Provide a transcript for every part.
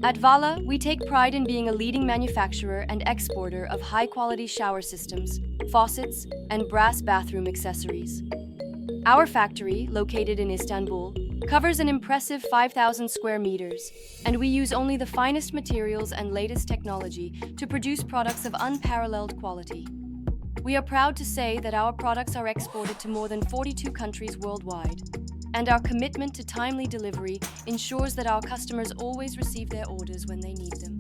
At Vala, we take pride in being a leading manufacturer and exporter of high-quality shower systems, faucets, and brass bathroom accessories. Our factory, located in Istanbul, covers an impressive 5,000 square meters, and we use only the finest materials and latest technology to produce products of unparalleled quality. We are proud to say that our products are exported to more than 42 countries worldwide, and our commitment to timely delivery ensures that our customers always receive their orders when they need them.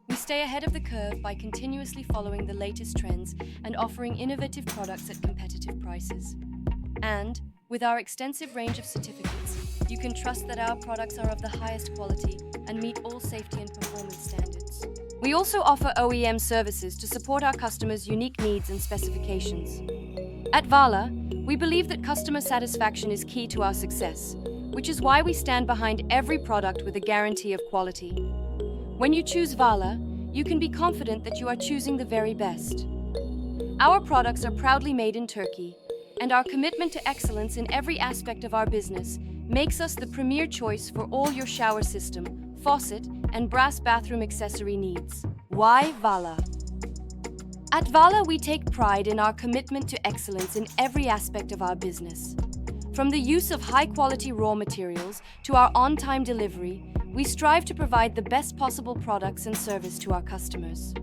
We stay ahead of the curve by continuously following the latest trends and offering innovative products at competitive prices. And, with our extensive range of certificates, you can trust that our products are of the highest quality and meet all safety and performance standards. We also offer OEM services to support our customers' unique needs and specifications. At Vala, we believe that customer satisfaction is key to our success, which is why we stand behind every product with a guarantee of quality. When you choose Vala, you can be confident that you are choosing the very best. Our products are proudly made in Turkey, and our commitment to excellence in every aspect of our business makes us the premier choice for all your shower system, faucet, and brass bathroom accessory needs. Why Vala? At Vala, we take pride in our commitment to excellence in every aspect of our business. From the use of high-quality raw materials to our on-time delivery, we strive to provide the best possible products and service to our customers.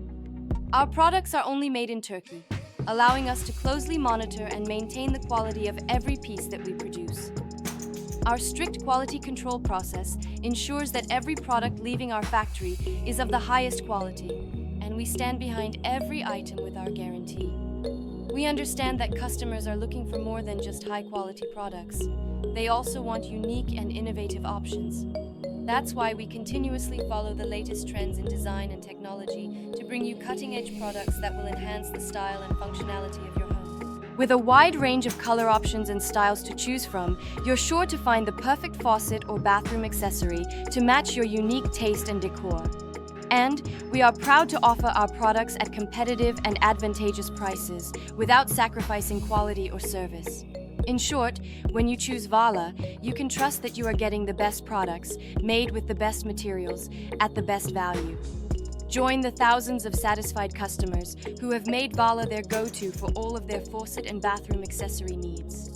Our products are only made in Turkey, allowing us to closely monitor and maintain the quality of every piece that we produce. Our strict quality control process ensures that every product leaving our factory is of the highest quality, and we stand behind every item with our guarantee. We understand that customers are looking for more than just high-quality products. They also want unique and innovative options. That's why we continuously follow the latest trends in design and technology to bring you cutting-edge products that will enhance the style and functionality of your home. With a wide range of color options and styles to choose from, you're sure to find the perfect faucet or bathroom accessory to match your unique taste and decor. And we are proud to offer our products at competitive and advantageous prices without sacrificing quality or service. In short, when you choose Vala, you can trust that you are getting the best products, made with the best materials, at the best value. Join the thousands of satisfied customers who have made Vala their go-to for all of their faucet and bathroom accessory needs.